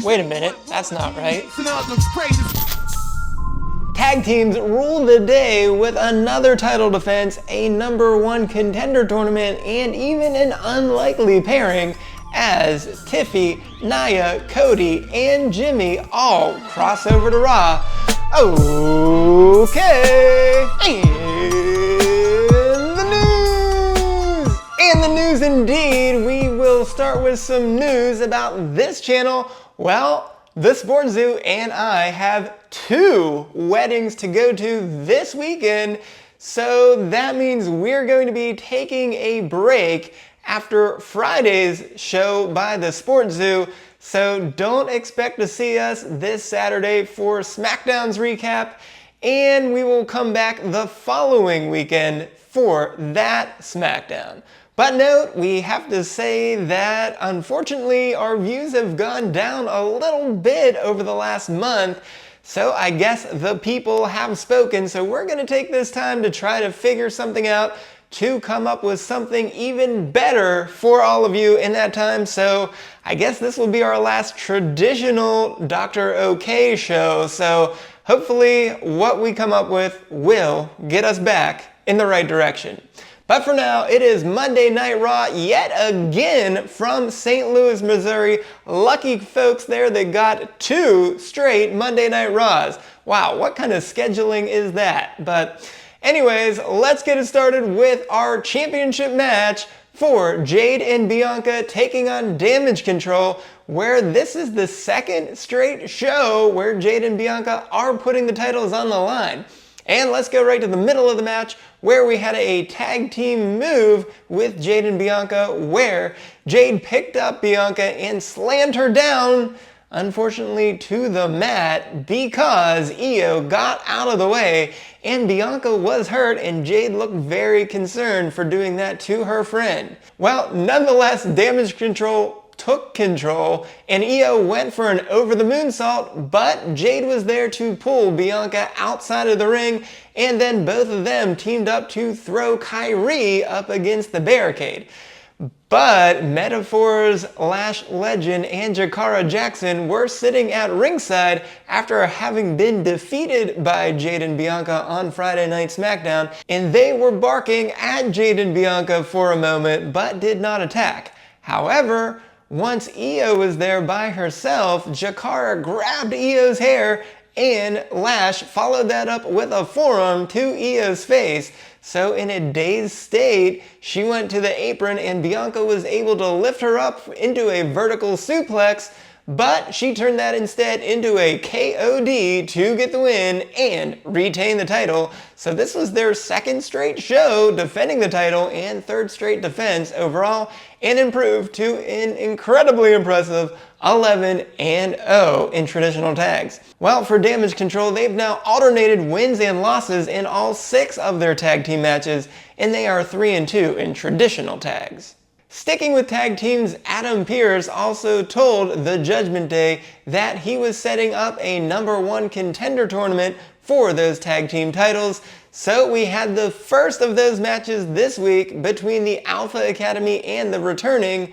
Wait a minute, that's not right. Tag teams rule the day with another title defense, a #1 contender tournament, and even an unlikely pairing as Tiffy, Nia, Cody, and Jimmy all cross over to Raw. Okay, and the news indeed. We will start with some news about this channel. Well, the Sports Zoo and I have 2 weddings to go to this weekend, so that means we're going to be taking a break after Friday's show by the Sports Zoo, so don't expect to see us this Saturday for SmackDown's recap, and we will come back the following weekend for that SmackDown. But note, we have to say that unfortunately our views have gone down a little bit over the last month, so I guess the people have spoken, so we're going to take this time to try to figure something out to come up with something even better for all of you in that time. So I guess this will be our last traditional Doktor O'Kay show, so hopefully what we come up with will get us back in the right direction. But for now, it is Monday Night Raw yet again from St. Louis, Missouri. Lucky folks there, they got 2 straight Monday Night Raws. Wow, what kind of scheduling is that? But anyways, let's get it started with our championship match for Jade and Bianca taking on Damage Control, where this is the 2nd straight show where Jade and Bianca are putting the titles on the line. And let's go right to the middle of the match where we had a tag team move with Jade and Bianca, where Jade picked up Bianca and slammed her down, unfortunately, to the mat because Io got out of the way and Bianca was hurt, and Jade looked very concerned for doing that to her friend. Well, nonetheless, Damage Control took control and Io went for an over the moonsault, but Jade was there to pull Bianca outside of the ring, and then both of them teamed up to throw Kyrie up against the barricade. But Metaphor's Lash legend and Jakara Jackson were sitting at ringside after having been defeated by Jade and Bianca on Friday Night SmackDown, and they were barking at Jade and Bianca for a moment but did not attack. However, once Io was there by herself, Jakara grabbed Io's hair and Lash followed that up with a forearm to Io's face. So in a dazed state, she went to the apron and Bianca was able to lift her up into a vertical suplex, but she turned that instead into a KOD to get the win and retain the title. So this was their 2nd straight show defending the title and 3rd straight defense overall, and improved to an incredibly impressive 11-0 in traditional tags. Well, for Damage Control, they've now alternated wins and losses in all 6 of their tag team matches, and they are 3-2 in traditional tags. Sticking with tag teams, Adam Pearce also told the Judgment Day that he was setting up a #1 contender tournament for those tag team titles. So we had the first of those matches this week between the Alpha Academy and the returning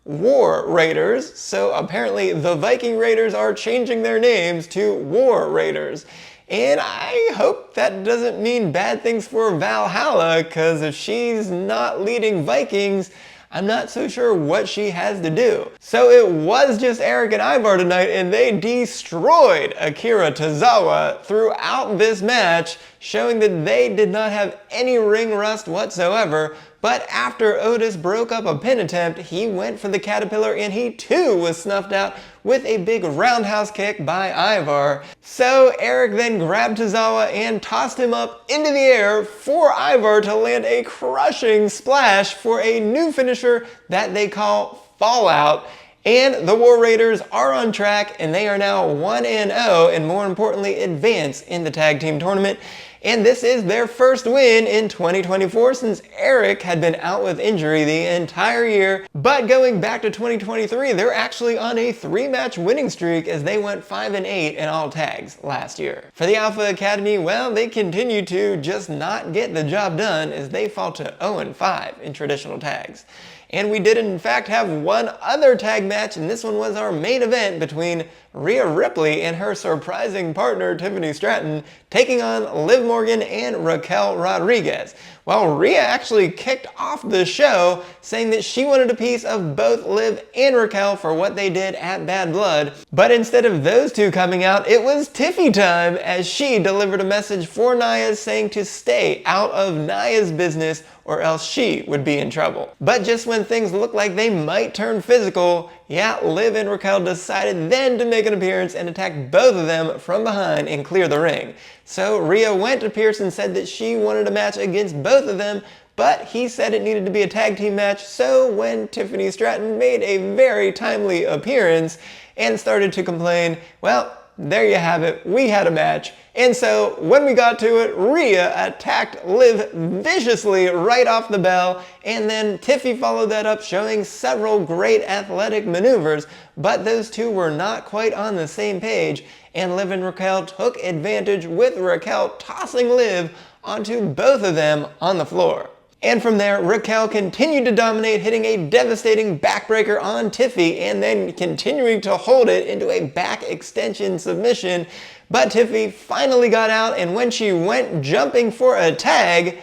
War Raiders. So apparently the Viking Raiders are changing their names to War Raiders. And I hope that doesn't mean bad things for Valhalla, because if she's not leading Vikings, I'm not so sure what she has to do. So it was just Eric and Ivar tonight, and they destroyed Akira Tozawa throughout this match, showing that they did not have any ring rust whatsoever. But after Otis broke up a pin attempt, he went for the Caterpillar and he too was snuffed out with a big roundhouse kick by Ivar. So Eric then grabbed Tozawa and tossed him up into the air for Ivar to land a crushing splash for a new finisher that they call Fallout. And the War Raiders are on track, and they are now 1-0, and more importantly, advance in the tag team tournament. And this is their first win in 2024 since Eric had been out with injury the entire year. But going back to 2023, they're actually on a 3-match winning streak as they went 5-8 in all tags last year. For the Alpha Academy, well, they continue to just not get the job done as they fall to 0-5 in traditional tags. And we did in fact have one other tag match, and this one was our main event between Rhea Ripley and her surprising partner Tiffany Stratton taking on Liv Morgan and Raquel Rodriguez. Well, Rhea actually kicked off the show saying that she wanted a piece of both Liv and Raquel for what they did at Bad Blood. But instead of those two coming out, it was Tiffy time as she delivered a message for Nia saying to stay out of Nia's business or else she would be in trouble. But just when things looked like they might turn physical, yeah, Liv and Raquel decided then to make an appearance and attack both of them from behind and clear the ring. So Rhea went to Pearce and said that she wanted a match against both of them, but he said it needed to be a tag team match. So when Tiffany Stratton made a very timely appearance and started to complain, well, there you have it, we had a match. And so when we got to it, Rhea attacked Liv viciously right off the bell, and then Tiffy followed that up showing several great athletic maneuvers, but those two were not quite on the same page, and Liv and Raquel took advantage with Raquel tossing Liv onto both of them on the floor. And from there, Raquel continued to dominate, hitting a devastating backbreaker on Tiffy and then continuing to hold it into a back extension submission. But Tiffy finally got out, and when she went jumping for a tag,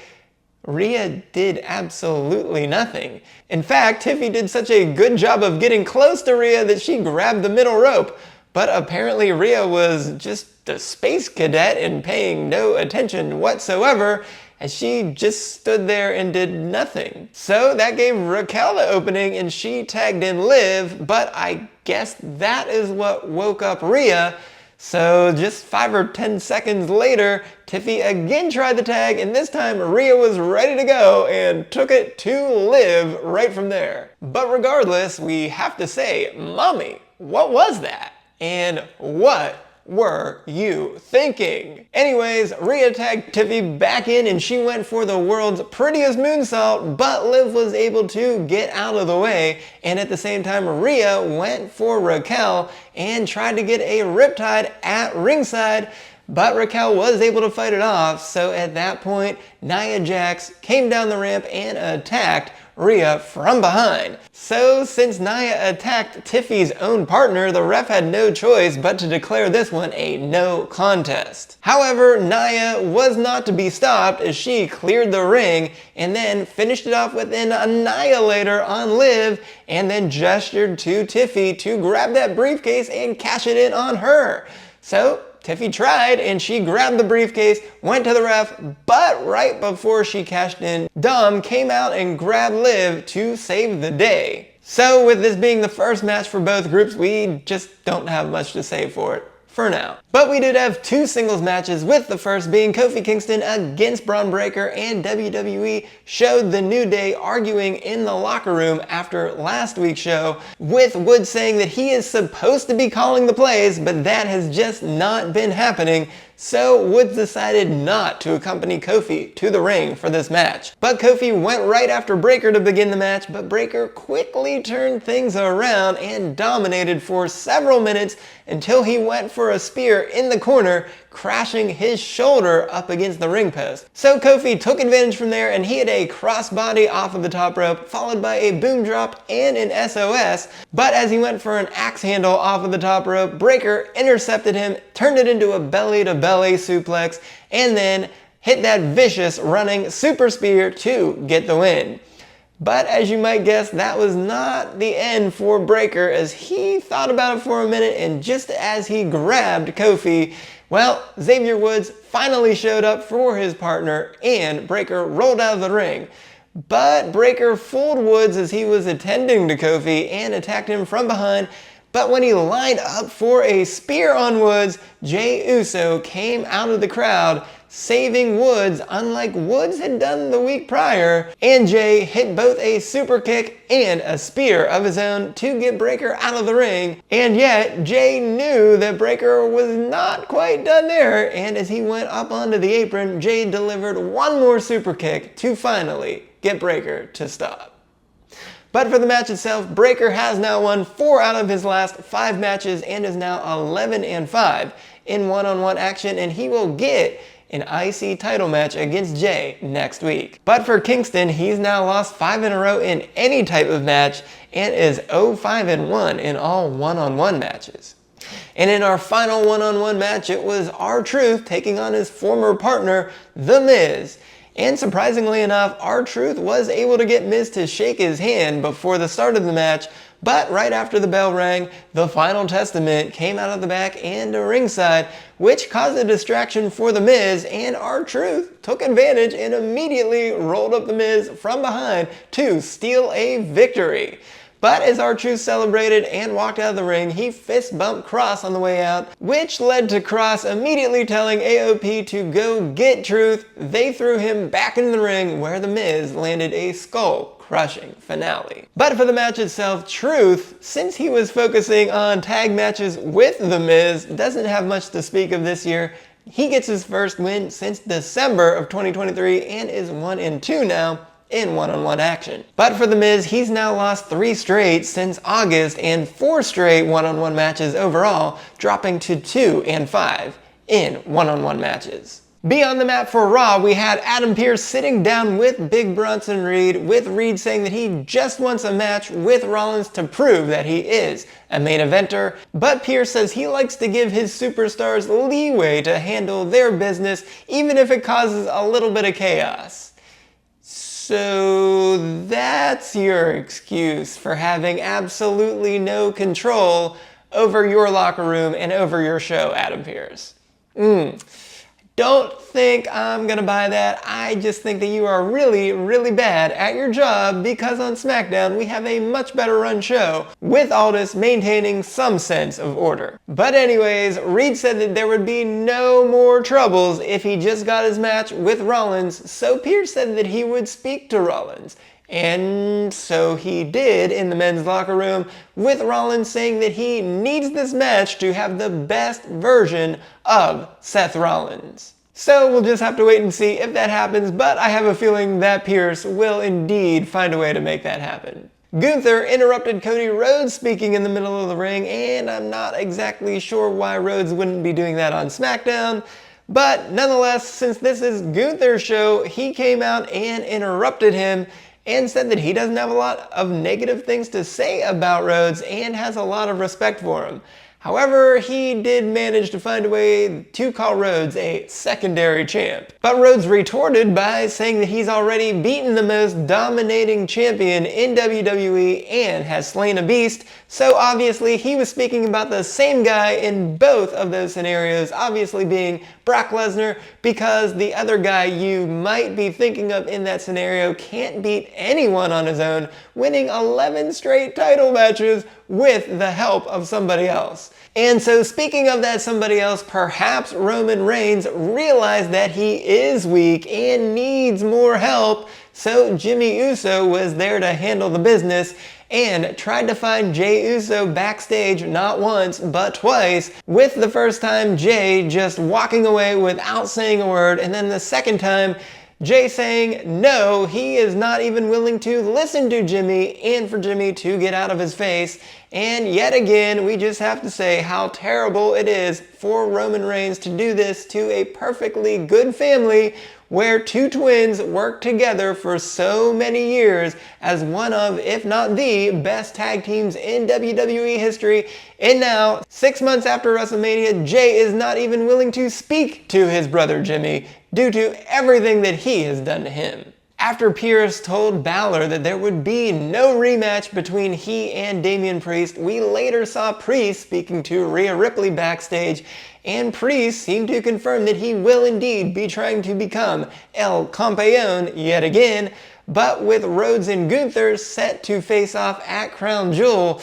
Rhea did absolutely nothing. In fact, Tiffy did such a good job of getting close to Rhea that she grabbed the middle rope. But apparently Rhea was just a space cadet and paying no attention whatsoever, as she just stood there and did nothing. So that gave Raquel the opening and she tagged in Liv, but I guess that is what woke up Rhea. So just 5 or 10 seconds later, Tiffy again tried the tag, and this time Rhea was ready to go and took it to Liv right from there. But regardless, we have to say, mommy, what was that? And what were you thinking? Anyways, Rhea tagged Tiffy back in and she went for the world's prettiest moonsault, but Liv was able to get out of the way, and at the same time Rhea went for Raquel and tried to get a riptide at ringside, but Raquel was able to fight it off. So at that point, Nia Jax came down the ramp and attacked Rhea from behind. So since Nia attacked Tiffy's own partner, the ref had no choice but to declare this one a no contest. However, Nia was not to be stopped as she cleared the ring and then finished it off with an annihilator on Liv and then gestured to Tiffy to grab that briefcase and cash it in on her. So Tiffy tried and she grabbed the briefcase, went to the ref, but right before she cashed in, Dom came out and grabbed Liv to save the day. So with this being the first match for both groups, we just don't have much to say for it for now. But we did have two singles matches, with the first being Kofi Kingston against Braun Breaker, and WWE showed the New Day arguing in the locker room after last week's show, with Woods saying that he is supposed to be calling the plays, but that has just not been happening. So Woods decided not to accompany Kofi to the ring for this match. But Kofi went right after Breaker to begin the match, but Breaker quickly turned things around and dominated for several minutes until he went for a spear in the corner, crashing his shoulder up against the ring post. So Kofi took advantage from there and he hit a crossbody off of the top rope, followed by a boom drop and an SOS. But as he went for an axe handle off of the top rope, Breaker intercepted him, turned it into a belly-to-belly suplex, and then hit that vicious running super spear to get the win. But as you might guess, that was not the end for Breaker, as he thought about it for a minute, and just as he grabbed Kofi, well, Xavier Woods finally showed up for his partner and Breaker rolled out of the ring. But Breaker fooled Woods as he was attending to Kofi and attacked him from behind. But when he lined up for a spear on Woods, Jey Uso came out of the crowd, saving Woods, unlike Woods had done the week prior, and Jey hit both a super kick and a spear of his own to get Breaker out of the ring. And yet, Jey knew that Breaker was not quite done there, and as he went up onto the apron, Jey delivered one more super kick to finally get Breaker to stop. But for the match itself, Breaker has now won 4 out of his last 5 matches and is now 11-5 in one-on-one action, and he will get an IC title match against Jay next week. But for Kingston, he's now lost 5 in a row in any type of match and is 0-5-1 in all one-on-one matches. And in our final one-on-one match, it was R-Truth taking on his former partner, The Miz. And surprisingly enough, R-Truth was able to get Miz to shake his hand before the start of the match, but right after the bell rang, the Final Testament came out of the back and to ringside, which caused a distraction for The Miz, and R-Truth took advantage and immediately rolled up The Miz from behind to steal a victory. But as R-Truth celebrated and walked out of the ring, he fist bumped Cross on the way out, which led to Cross immediately telling AOP to go get Truth. They threw him back into the ring where The Miz landed a skull-crushing finale. But for the match itself, Truth, since he was focusing on tag matches with The Miz, doesn't have much to speak of this year. He gets his first win since December of 2023 and is 1-2 now in one-on-one action. But for The Miz, he's now lost 3 straight since August and 4 straight one-on-one matches overall, dropping to 2-5 in one-on-one matches. Beyond the mat for Raw, we had Adam Pearce sitting down with Big Bronson Reed, with Reed saying that he just wants a match with Rollins to prove that he is a main eventer, but Pearce says he likes to give his superstars leeway to handle their business, even if it causes a little bit of chaos. So that's your excuse for having absolutely no control over your locker room and over your show, Adam Pearce. Don't think I'm gonna buy that. I just think that you are really, really bad at your job, because on SmackDown we have a much better run show with Aldis maintaining some sense of order. But anyways, Reed said that there would be no more troubles if he just got his match with Rollins, so Pearce said that he would speak to Rollins. And so he did in the men's locker room, with Rollins saying that he needs this match to have the best version of Seth Rollins. So we'll just have to wait and see if that happens, but I have a feeling that Pearce will indeed find a way to make that happen. Gunther interrupted Cody Rhodes speaking in the middle of the ring, and I'm not exactly sure why Rhodes wouldn't be doing that on SmackDown. But nonetheless, since this is Gunther's show, he came out and interrupted him and said that he doesn't have a lot of negative things to say about Rhodes and has a lot of respect for him. However, he did manage to find a way to call Rhodes a secondary champ. But Rhodes retorted by saying that he's already beaten the most dominating champion in WWE and has slain a beast, so obviously he was speaking about the same guy in both of those scenarios, obviously being Brock Lesnar, because the other guy you might be thinking of in that scenario can't beat anyone on his own, winning 11 straight title matches with the help of somebody else. And so speaking of that somebody else, perhaps Roman Reigns realized that he is weak and needs more help, so Jimmy Uso was there to handle the business and tried to find Jey Uso backstage not once but twice, with the first time Jey just walking away without saying a word, and then the second time Jey saying no, he is not even willing to listen to Jimmy and for Jimmy to get out of his face. And yet again, we just have to say how terrible it is for Roman Reigns to do this to a perfectly good family where 2 twins worked together for so many years as one of, if not the, best tag teams in WWE history. And now, 6 months after WrestleMania, Jey is not even willing to speak to his brother Jimmy due to everything that he has done to him. After Pearce told Balor that there would be no rematch between he and Damian Priest, we later saw Priest speaking to Rhea Ripley backstage, and Priest seemed to confirm that he will indeed be trying to become El Campeón yet again, but with Rhodes and Gunther set to face off at Crown Jewel,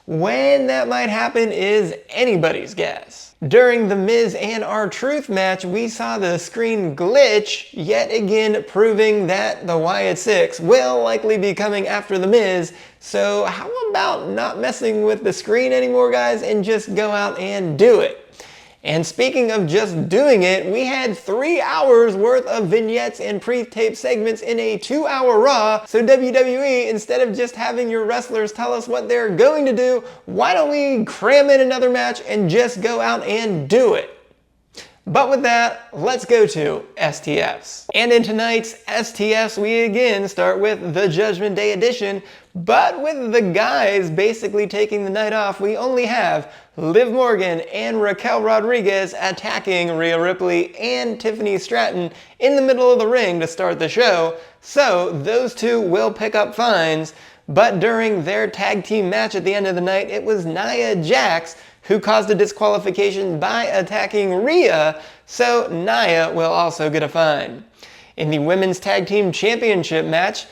when that might happen is anybody's guess. During the Miz and R-Truth match, we saw the screen glitch, yet again proving that the Wyatt Six will likely be coming after the Miz. So how about not messing with the screen anymore, guys, and just go out and do it? And speaking of just doing it, we had 3 hours worth of vignettes and pre-tape segments in a 2-hour Raw. So WWE, instead of just having your wrestlers tell us what they're going to do, why don't we cram in another match and just go out and do it? But with that, let's go to STFs. And in tonight's STFs, we again start with the Judgment Day edition, but with the guys basically taking the night off, we only have Liv Morgan and Raquel Rodriguez attacking Rhea Ripley and Tiffany Stratton in the middle of the ring to start the show, so those two will pick up fines. But during their tag team match at the end of the night, it was Nia Jax who caused a disqualification by attacking Rhea, so Nia will also get a fine. In the Women's Tag Team Championship match,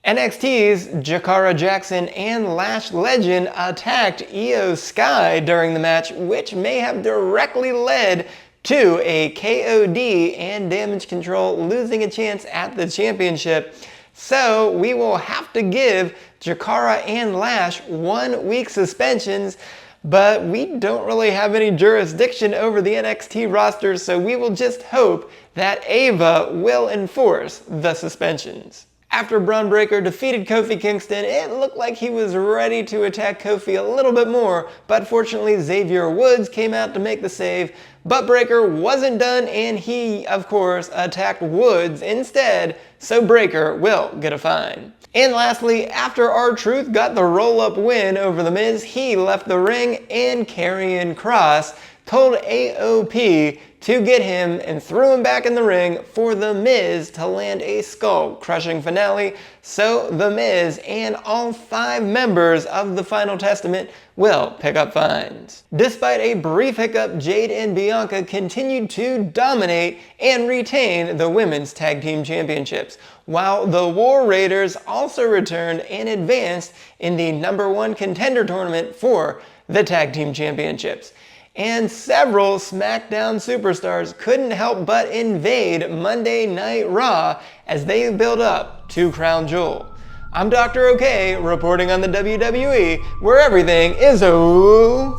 NXT's Jakara Jackson and Lash Legend attacked Io Sky during the match, which may have directly led to a KOD and Damage Control losing a chance at the championship. So we will have to give Jakara and Lash 1 week suspensions, but we don't really have any jurisdiction over the NXT roster, so we will just hope that Ava will enforce the suspensions. After Braun Breaker defeated Kofi Kingston, it looked like he was ready to attack Kofi a little bit more, but fortunately Xavier Woods came out to make the save, but Breaker wasn't done and he, of course, attacked Woods instead, so Breaker will get a fine. And lastly, after R-Truth got the roll-up win over The Miz, he left the ring and Karrion Kross told AOP to get him and threw him back in the ring for The Miz to land a skull-crushing finale, so The Miz and all 5 members of the Final Testament will pick up fines. Despite a brief hiccup, Jade and Bianca continued to dominate and retain the Women's Tag Team Championships, while the War Raiders also returned and advanced in the #1 contender tournament for the Tag Team Championships. And several SmackDown superstars couldn't help but invade Monday Night Raw as they build up to Crown Jewel. I'm Dr. O'Kay, reporting on the WWE, where everything is okay.